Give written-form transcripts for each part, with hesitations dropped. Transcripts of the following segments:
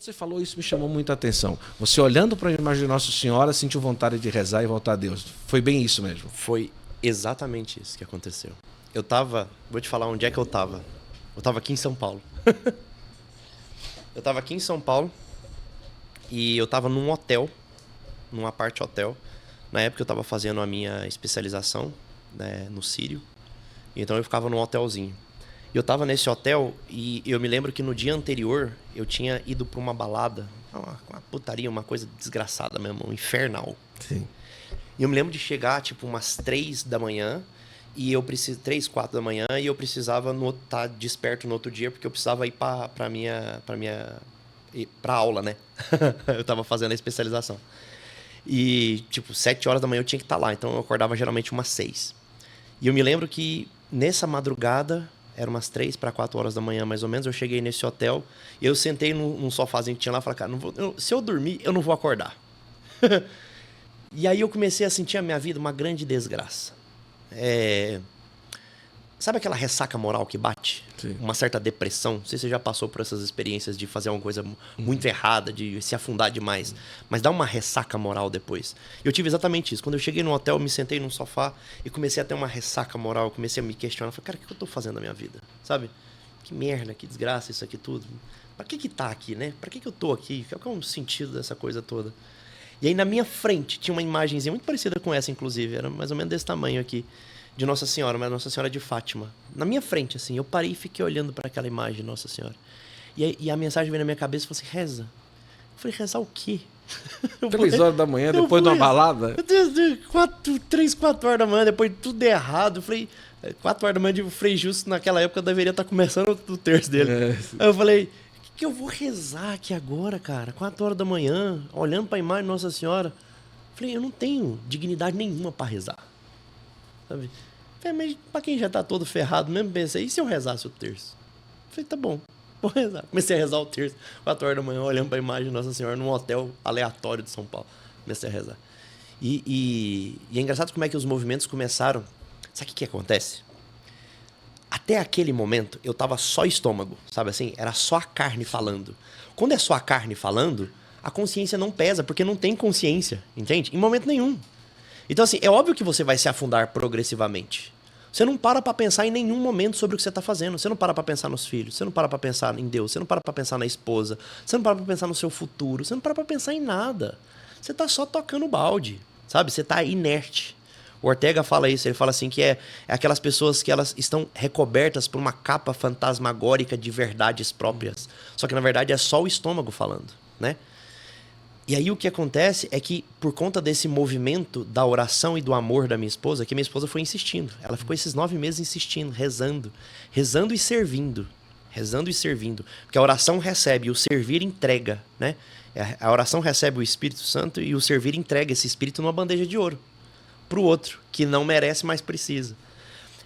Quando você falou isso, me chamou muita atenção. Você olhando para a imagem de Nossa Senhora, sentiu vontade de rezar e voltar a Deus. Foi bem isso mesmo? Foi exatamente isso que aconteceu. Eu tava... Vou te falar onde é que eu tava. Eu tava aqui em São Paulo. Eu tava aqui em São Paulo e eu tava num hotel, num apart-hotel. Na época eu tava fazendo a minha especialização, né, no Sírio. Então eu ficava num hotelzinho. E eu tava nesse hotel e eu me lembro que no dia anterior eu tinha ido pra uma balada, uma putaria, uma coisa desgraçada mesmo, um infernal. Sim. E eu me lembro de chegar tipo umas 3 da manhã, e eu precisava 3, 4 da manhã, e eu precisava estar desperto no outro dia porque eu precisava ir pra aula, né? Eu tava fazendo a especialização. E tipo 7 horas da manhã eu tinha que estar lá, então eu acordava geralmente umas 6. E eu me lembro que nessa madrugada, era umas 3 para 4 horas da manhã, mais ou menos, eu cheguei nesse hotel e eu sentei num sofazinho que tinha lá e falei, cara, se eu dormir, eu não vou acordar. E aí eu comecei a sentir a minha vida uma grande desgraça. Sabe aquela ressaca moral que bate? Sim. Uma certa depressão? Não sei se você já passou por essas experiências de fazer uma coisa muito errada, de se afundar demais. Mas dá uma ressaca moral depois. Eu tive exatamente isso. Quando eu cheguei no hotel, eu me sentei num sofá e comecei a ter uma ressaca moral. Comecei a me questionar. Falei, cara, o que eu tô fazendo na minha vida? Sabe? Que merda, que desgraça isso aqui tudo. Pra que tá aqui, né? Pra que eu tô aqui? Qual é o sentido dessa coisa toda? E aí na minha frente tinha uma imagenzinha muito parecida com essa, inclusive. Era mais ou menos desse tamanho aqui. De Nossa Senhora, mas Nossa Senhora de Fátima. Na minha frente, assim, eu parei e fiquei olhando para aquela imagem de Nossa Senhora. E a mensagem veio na minha cabeça e falou assim, reza. Eu falei, rezar o quê? 3 horas da manhã, depois de uma balada? 3, 4 horas da manhã, depois de tudo errado. Eu falei, 4 horas da manhã, o Frei Justo naquela época deveria estar começando o terço dele. Aí eu falei, o que eu vou rezar aqui agora, cara? 4 horas da manhã, olhando para a imagem de Nossa Senhora. Eu falei, eu não tenho dignidade nenhuma para rezar. Sabe? Mas pra quem já tá todo ferrado mesmo, pensei, e se eu rezasse o terço? Falei, tá bom, vou rezar. Comecei a rezar o terço, 4 horas da manhã, olhando pra imagem de Nossa Senhora num hotel aleatório de São Paulo. Comecei a rezar. E é engraçado como é que os movimentos começaram. Sabe o que acontece? Até aquele momento, eu tava só estômago, sabe assim? Era só a carne falando. Quando é só a carne falando, a consciência não pesa, porque não tem consciência, entende? Em momento nenhum. Então, assim, é óbvio que você vai se afundar progressivamente. Você não para pra pensar em nenhum momento sobre o que você tá fazendo. Você não para pra pensar nos filhos. Você não para pra pensar em Deus. Você não para pra pensar na esposa. Você não para pra pensar no seu futuro. Você não para pra pensar em nada. Você tá só tocando balde, sabe? Você tá inerte. O Ortega fala isso. Ele fala assim que é aquelas pessoas que elas estão recobertas por uma capa fantasmagórica de verdades próprias. Só que, na verdade, é só o estômago falando, né? E aí o que acontece é que, por conta desse movimento da oração e do amor da minha esposa, que minha esposa foi insistindo. Ela ficou esses 9 meses insistindo, rezando. Rezando e servindo. Rezando e servindo. Porque a oração recebe, o servir entrega, né? A oração recebe o Espírito Santo e o servir entrega esse Espírito numa bandeja de ouro. Para o outro, que não merece, mas precisa.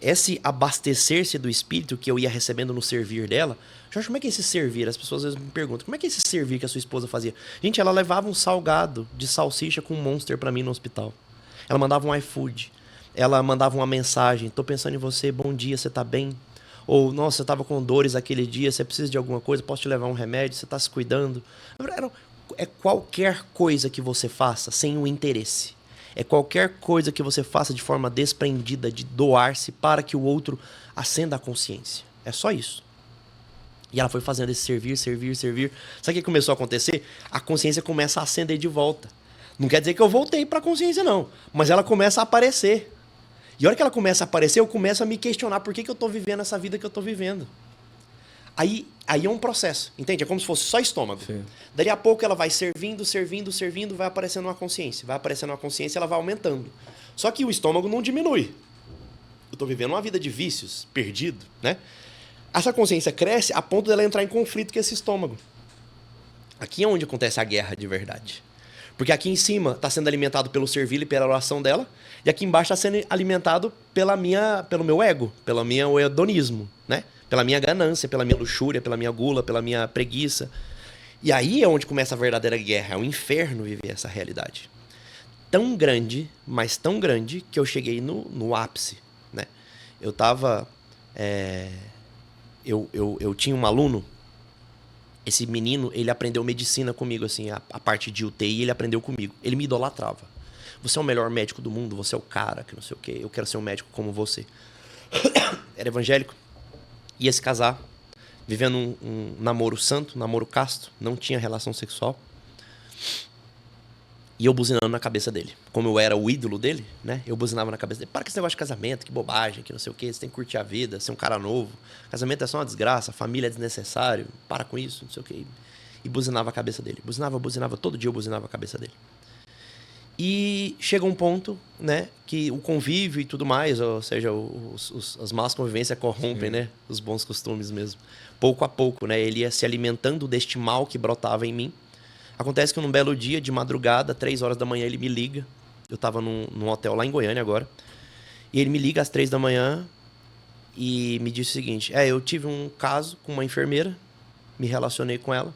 Esse abastecer-se do Espírito que eu ia recebendo no servir dela... Jorge, como é que é esse servir? As pessoas às vezes me perguntam, como é que é esse servir que a sua esposa fazia? Gente, ela levava um salgado de salsicha com um Monster pra mim no hospital. Ela mandava um iFood. Ela mandava uma mensagem, tô pensando em você, bom dia, você tá bem? Ou, nossa, você tava com dores aquele dia, você precisa de alguma coisa, posso te levar um remédio, você tá se cuidando? É qualquer coisa que você faça sem um interesse. É qualquer coisa que você faça de forma desprendida, de doar-se para que o outro acenda a consciência. É só isso. E ela foi fazendo esse servir. Sabe o que começou a acontecer? A consciência começa a acender de volta. Não quer dizer que eu voltei para a consciência, não. Mas ela começa a aparecer. E a hora que ela começa a aparecer, eu começo a me questionar por que eu estou vivendo essa vida que eu estou vivendo. Aí é um processo, entende? É como se fosse só estômago. Sim. Daí a pouco ela vai servindo, vai aparecendo uma consciência. Vai aparecendo uma consciência, ela vai aumentando. Só que o estômago não diminui. Eu estou vivendo uma vida de vícios, perdido, né? Essa consciência cresce a ponto dela entrar em conflito com esse estômago. Aqui é onde acontece a guerra de verdade. Porque aqui em cima está sendo alimentado pelo servir e pela oração dela, e aqui embaixo está sendo alimentado pelo meu ego, pelo meu hedonismo, né? Pela minha ganância, pela minha luxúria, pela minha gula, pela minha preguiça. E aí é onde começa a verdadeira guerra. É um inferno viver essa realidade. Tão grande, mas tão grande, que eu cheguei no ápice, né? Eu tava... Eu tinha um aluno Esse menino, ele aprendeu medicina comigo, assim, a parte de UTI, ele aprendeu comigo. Ele me idolatrava. Você é o melhor médico do mundo, você é o cara, que não sei o quê. Eu quero ser um médico como você. Era evangélico, ia se casar, vivendo um namoro santo, namoro casto, não tinha relação sexual. E eu buzinando na cabeça dele. Como eu era o ídolo dele, né? Eu buzinava na cabeça dele. Para com esse negócio de casamento, que bobagem, que não sei o quê. Você tem que curtir a vida, ser um cara novo. Casamento é só uma desgraça, família é desnecessário. Para com isso, não sei o quê. E buzinava a cabeça dele. Buzinava. Todo dia eu buzinava a cabeça dele. E chega um ponto, né? Que o convívio e tudo mais, ou seja, as más convivências corrompem, né? Os bons costumes mesmo. Pouco a pouco, né? Ele ia se alimentando deste mal que brotava em mim. Acontece que num belo dia, de madrugada, 3 horas da manhã, ele me liga. Eu tava num hotel lá em Goiânia agora. E ele me liga às 3 da manhã e me disse o seguinte: eu tive um caso com uma enfermeira, me relacionei com ela,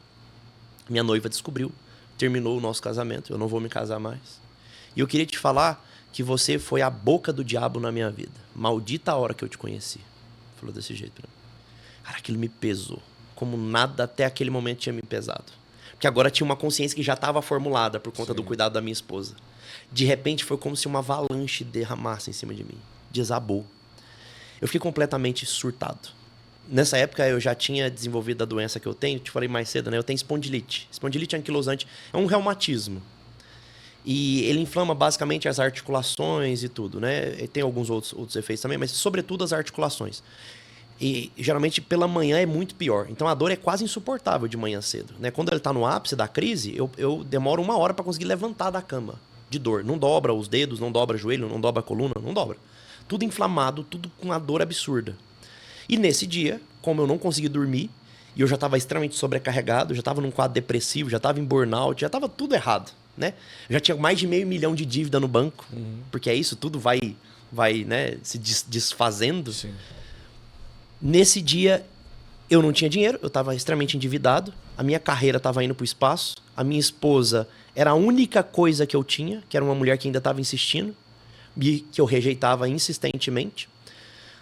minha noiva descobriu, terminou o nosso casamento, eu não vou me casar mais. E eu queria te falar que você foi a boca do diabo na minha vida. Maldita a hora que eu te conheci. Falou desse jeito pra mim. Cara, aquilo me pesou. Como nada até aquele momento tinha me pesado. Porque agora tinha uma consciência que já estava formulada por conta do cuidado da minha esposa. De repente foi como se uma avalanche derramasse em cima de mim. Desabou. Eu fiquei completamente surtado. Nessa época eu já tinha desenvolvido a doença que eu tenho. Te falei mais cedo, né? Eu tenho espondilite. Espondilite anquilosante é um reumatismo. E ele inflama basicamente as articulações e tudo, né? E tem alguns outros efeitos também, mas sobretudo as articulações. E geralmente pela manhã é muito pior. Então a dor é quase insuportável de manhã cedo, né? Quando ele está no ápice da crise, eu demoro 1 hora para conseguir levantar da cama de dor. Não dobra os dedos, não dobra o joelho, não dobra a coluna, não dobra. Tudo inflamado, tudo com uma dor absurda. E nesse dia, como eu não consegui dormir, e eu já estava extremamente sobrecarregado, já estava num quadro depressivo, já estava em burnout, já estava tudo errado, né? Eu já tinha mais de $500 mil de dívida no banco, porque é isso, tudo vai né, se desfazendo. Sim. Nesse dia, eu não tinha dinheiro, eu estava extremamente endividado, a minha carreira estava indo para o espaço, a minha esposa era a única coisa que eu tinha, que era uma mulher que ainda estava insistindo, e que eu rejeitava insistentemente.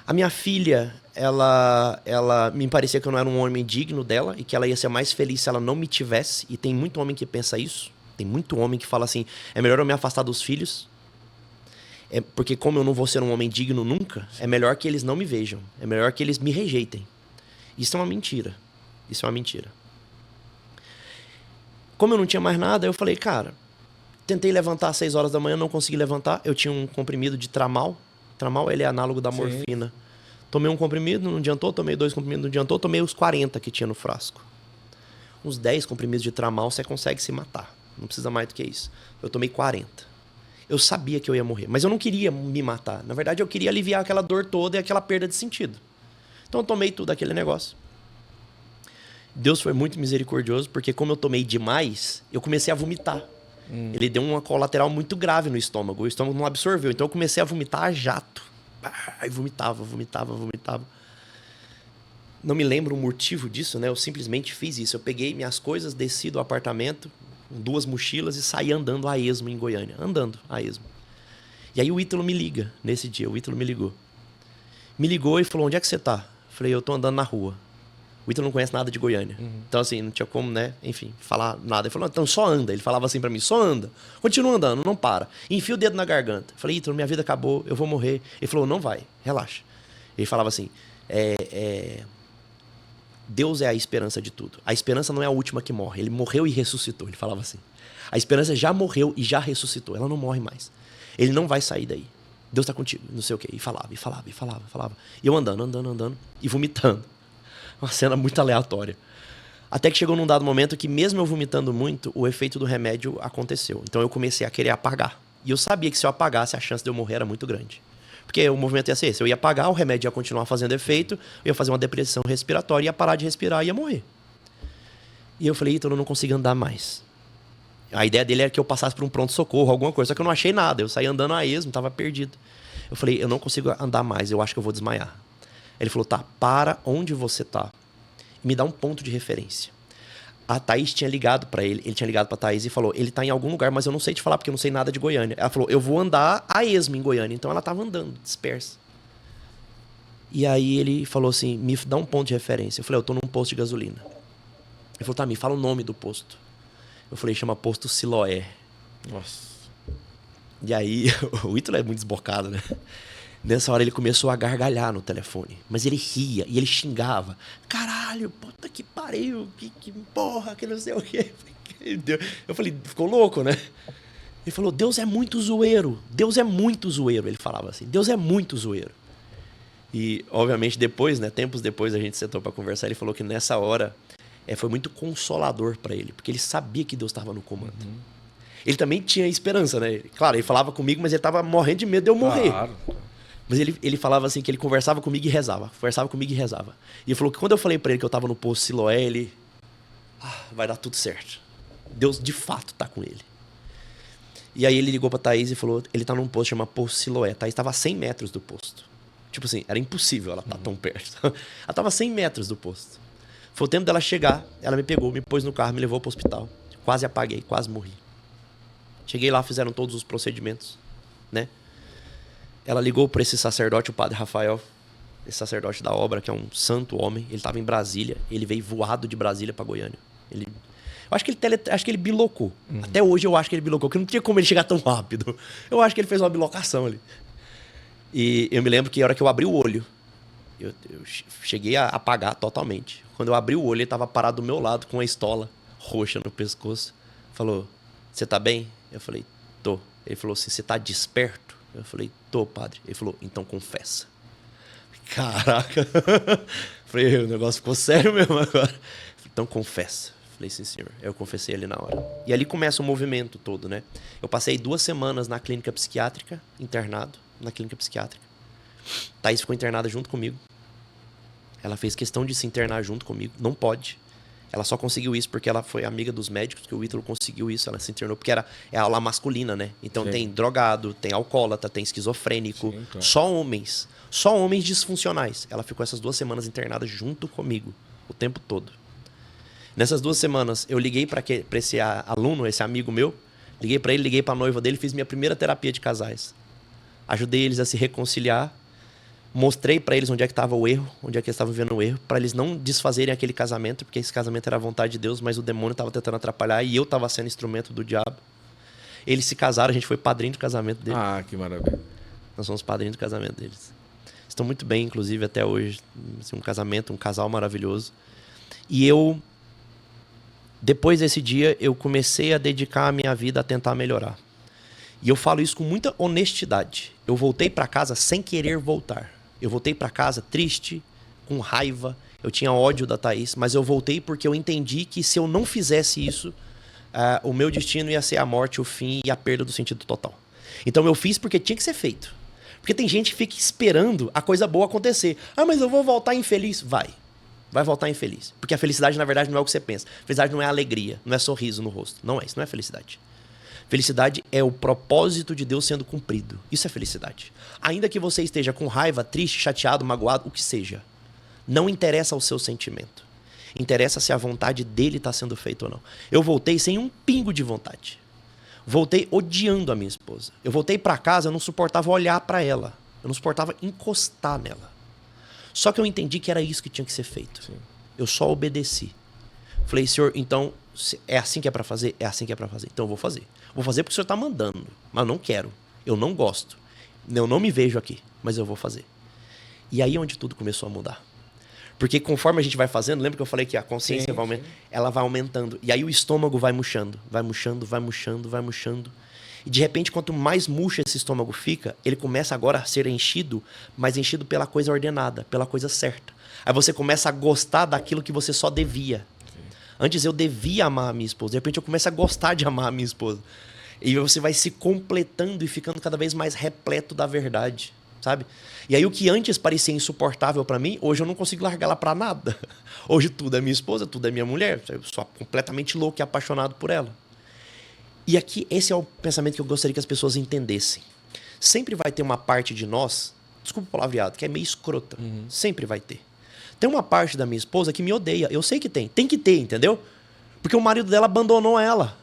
A minha filha, ela me parecia que eu não era um homem digno dela e que ela ia ser mais feliz se ela não me tivesse, e tem muito homem que pensa isso, tem muito homem que fala assim, é melhor eu me afastar dos filhos, porque como eu não vou ser um homem digno nunca, é melhor que eles não me vejam. É melhor que eles me rejeitem. Isso é uma mentira. Isso é uma mentira. Como eu não tinha mais nada, eu falei, cara, tentei levantar às 6 horas da manhã, não consegui levantar. Eu tinha um comprimido de Tramal. Tramal, ele é análogo da morfina. Tomei um comprimido, não adiantou. Tomei 2 comprimidos, não adiantou. Tomei os 40 que tinha no frasco. Uns 10 comprimidos de Tramal, você consegue se matar. Não precisa mais do que isso. Eu tomei 40. Eu sabia que eu ia morrer, mas eu não queria me matar. Na verdade, eu queria aliviar aquela dor toda e aquela perda de sentido. Então eu tomei tudo aquele negócio. Deus foi muito misericordioso, porque como eu tomei demais, eu comecei a vomitar. Ele deu uma colateral muito grave no estômago. O estômago não absorveu, então eu comecei a vomitar a jato. Aí vomitava. Não me lembro o motivo disso, né? Eu simplesmente fiz isso. Eu peguei minhas coisas, desci do apartamento, com 2 mochilas e saí andando a esmo em Goiânia. Andando a esmo. E aí o Ítalo me liga nesse dia. O Ítalo me ligou. Me ligou e falou, onde é que você tá? Falei, eu tô andando na rua. O Ítalo não conhece nada de Goiânia. Então assim, não tinha como, né? Enfim, falar nada. Ele falou, então só anda. Ele falava assim pra mim, só anda. Continua andando, não para. Enfia o dedo na garganta. Falei, Ítalo, minha vida acabou, eu vou morrer. Ele falou, não vai, relaxa. Ele falava assim, Deus é a esperança de tudo. A esperança não é a última que morre. Ele morreu e ressuscitou. Ele falava assim. A esperança já morreu e já ressuscitou. Ela não morre mais. Ele não vai sair daí. Deus está contigo. Não sei o quê. E falava. E eu andando. E vomitando. Uma cena muito aleatória. Até que chegou num dado momento que mesmo eu vomitando muito, o efeito do remédio aconteceu. Então eu comecei a querer apagar. E eu sabia que se eu apagasse, a chance de eu morrer era muito grande. Porque o movimento ia ser esse. Eu ia apagar, o remédio ia continuar fazendo efeito, eu ia fazer uma depressão respiratória, ia parar de respirar e ia morrer. E eu falei, então eu não consigo andar mais. A ideia dele era que eu passasse por um pronto-socorro, alguma coisa. Só que eu não achei nada. Eu saí andando a esmo, estava perdido. Eu falei, eu não consigo andar mais, eu acho que eu vou desmaiar. Ele falou, tá, para onde você tá e me dá um ponto de referência. A Thaís tinha ligado pra ele tinha ligado pra Thaís e falou, ele tá em algum lugar, mas eu não sei te falar porque eu não sei nada de Goiânia. Ela falou, eu vou andar a esmo em Goiânia. Então ela tava andando, dispersa. E aí ele falou assim, me dá um ponto de referência. Eu falei, eu tô num posto de gasolina. Ele falou, tá, me fala o nome do posto. Eu falei, chama Posto Siloé. Nossa. E aí, o Ítalo é muito desbocado, né? Nessa hora ele começou a gargalhar no telefone. Mas ele ria e ele xingava. Caralho, puta que pariu, que porra, que não sei o quê. Eu falei, ficou louco, né? Ele falou, Deus é muito zoeiro. Deus é muito zoeiro. Ele falava assim, Deus é muito zoeiro. E, obviamente, depois, né? Tempos depois a gente sentou pra conversar. Ele falou que nessa hora foi muito consolador pra ele. Porque ele sabia que Deus estava no comando. Ele também tinha esperança, né? Claro, ele falava comigo, mas ele tava morrendo de medo de eu morrer. Claro. Mas ele falava assim, que ele conversava comigo e rezava. Conversava comigo e rezava. E ele falou que quando eu falei pra ele que eu tava no posto Siloé, ele... vai dar tudo certo. Deus, de fato, tá com ele. E aí ele ligou pra Thaís e falou... Ele tá num posto chamado Posto Siloé. Thaís tava a 100 metros do posto. Tipo assim, era impossível ela estar tão perto. Ela tava a 100 metros do posto. Foi o tempo dela chegar, ela me pegou, me pôs no carro, me levou pro hospital. Quase apaguei, quase morri. Cheguei lá, fizeram todos os procedimentos, né? Ela ligou para esse sacerdote, o padre Rafael, esse sacerdote da obra, que é um santo homem. Ele estava em Brasília, ele veio voado de Brasília para Goiânia. Eu acho que ele bilocou. Até hoje eu acho que ele bilocou, porque não tinha como ele chegar tão rápido. Eu acho que ele fez uma bilocação ali. E eu me lembro que a hora que eu abri o olho, eu cheguei a apagar totalmente. Quando eu abri o olho, ele estava parado do meu lado com uma estola roxa no pescoço. Falou, você tá bem? Eu falei, tô. Ele falou assim, você tá desperto? Eu falei, tô, padre. Ele falou, então confessa. Caraca. Falei, o negócio ficou sério mesmo agora. Então confessa. Falei, sim, senhor. Eu confessei ali na hora. E ali começa o movimento todo, né? Eu passei 2 semanas na clínica psiquiátrica, internado, na clínica psiquiátrica. Thaís ficou internada junto comigo. Ela fez questão de se internar junto comigo. Não pode. Ela só conseguiu isso porque ela foi amiga dos médicos, que o Ítalo conseguiu isso. Ela se internou porque é aula masculina, né? Então sim, tem drogado, tem alcoólatra, tem esquizofrênico. Sim, claro. Só homens disfuncionais. Ela ficou essas 2 semanas internada junto comigo, o tempo todo. Nessas 2 semanas, eu liguei para esse aluno, esse amigo meu. Liguei para ele, liguei para a noiva dele, fiz minha primeira terapia de casais. Ajudei eles a se reconciliar. Mostrei para eles onde é que estava o erro, onde é que eles estavam vivendo o erro, para eles não desfazerem aquele casamento, porque esse casamento era a vontade de Deus, mas o demônio estava tentando atrapalhar e eu estava sendo instrumento do diabo. Eles se casaram, a gente foi padrinho do casamento deles. Ah, que maravilha. Nós somos padrinhos do casamento deles. Estão muito bem, inclusive, até hoje. Assim, um casal maravilhoso. E depois desse dia, eu comecei a dedicar a minha vida a tentar melhorar. E eu falo isso com muita honestidade. Eu voltei para casa sem querer voltar. Eu voltei para casa triste, com raiva. Eu tinha ódio da Thaís, mas eu voltei porque eu entendi que se eu não fizesse isso, o meu destino ia ser a morte, o fim e a perda do sentido total. Então eu fiz porque tinha que ser feito. Porque tem gente que fica esperando a coisa boa acontecer. Ah, mas eu vou voltar infeliz. Vai voltar infeliz. Porque a felicidade, na verdade, não é o que você pensa. Felicidade não é alegria, não é sorriso no rosto. Não é isso, não é felicidade. Felicidade é o propósito de Deus sendo cumprido. Isso é felicidade. Ainda que você esteja com raiva, triste, chateado, magoado, o que seja. Não interessa o seu sentimento. Interessa se a vontade dele está sendo feita ou não. Eu voltei sem um pingo de vontade. Voltei odiando a minha esposa. Eu voltei para casa, eu não suportava olhar para ela. Eu não suportava encostar nela. Só que eu entendi que era isso que tinha que ser feito. Sim. Eu só obedeci. Falei, senhor, então, é assim que é para fazer? É assim que é para fazer. Então eu vou fazer. Vou fazer porque o senhor está mandando. Mas eu não quero. Eu não gosto. Eu não me vejo aqui. Mas eu vou fazer. E aí é onde tudo começou a mudar. Porque conforme a gente vai fazendo, lembra que eu falei que a consciência vai aumentando? Ela vai aumentando. E aí o estômago vai murchando. Vai murchando, vai murchando, vai murchando. E de repente, quanto mais murcho esse estômago fica, ele começa agora a ser enchido, mas enchido pela coisa ordenada, pela coisa certa. Aí você começa a gostar daquilo que você só devia. Antes eu devia amar a minha esposa. De repente eu começo a gostar de amar a minha esposa. E você vai se completando e ficando cada vez mais repleto da verdade, sabe? E aí o que antes parecia insuportável para mim, hoje eu não consigo largar ela para nada. Hoje tudo é minha esposa, tudo é minha mulher. Eu sou completamente louco e apaixonado por ela. E aqui, esse é o pensamento que eu gostaria que as pessoas entendessem. Sempre vai ter uma parte de nós, desculpa o palavreado, que é meio escrota. Sempre vai ter. Tem uma parte da minha esposa que me odeia. Eu sei que tem. Tem que ter, entendeu? Porque o marido dela abandonou ela.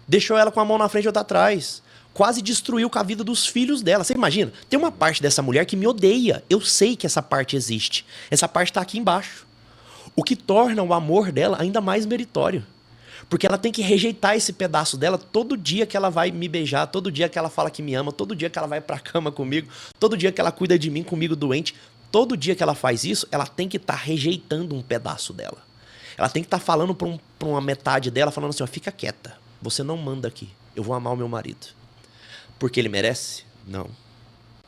Deixou ela com a mão na frente e outra atrás. Quase destruiu com a vida dos filhos dela. Você imagina? Tem uma parte dessa mulher que me odeia. Eu sei que essa parte existe. Essa parte está aqui embaixo. O que torna o amor dela ainda mais meritório. Porque ela tem que rejeitar esse pedaço dela todo dia que ela vai me beijar, todo dia que ela fala que me ama, todo dia que ela vai pra cama comigo, todo dia que ela cuida de mim comigo doente. Todo dia que ela faz isso, ela tem que estar rejeitando um pedaço dela. Ela tem que estar falando pra uma metade dela, falando assim, ó, fica quieta, você não manda aqui, eu vou amar o meu marido. Porque ele merece? Não.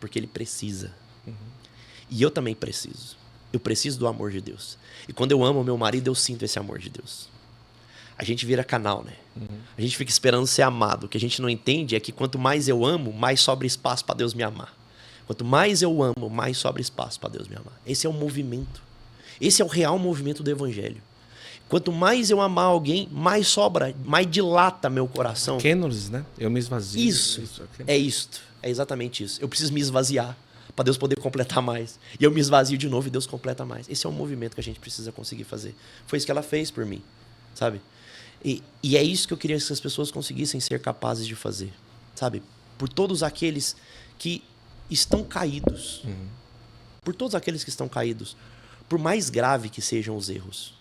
Porque ele precisa. E eu também preciso. Eu preciso do amor de Deus. E quando eu amo o meu marido, eu sinto esse amor de Deus. A gente vira canal, né? A gente fica esperando ser amado. O que a gente não entende é que quanto mais eu amo, mais sobra espaço para Deus me amar. Quanto mais eu amo, mais sobra espaço para Deus me amar. Esse é o movimento. Esse é o real movimento do Evangelho. Quanto mais eu amar alguém, mais sobra, mais dilata meu coração. Kenosis, né? Eu me esvazio. Isso. É isto. É exatamente isso. Eu preciso me esvaziar para Deus poder completar mais. E eu me esvazio de novo e Deus completa mais. Esse é um movimento que a gente precisa conseguir fazer. Foi isso que ela fez por mim, sabe? E é isso que eu queria que as pessoas conseguissem ser capazes de fazer, sabe? Por todos aqueles que estão caídos. Por todos aqueles que estão caídos. Por mais grave que sejam os erros.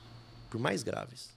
Por mais graves.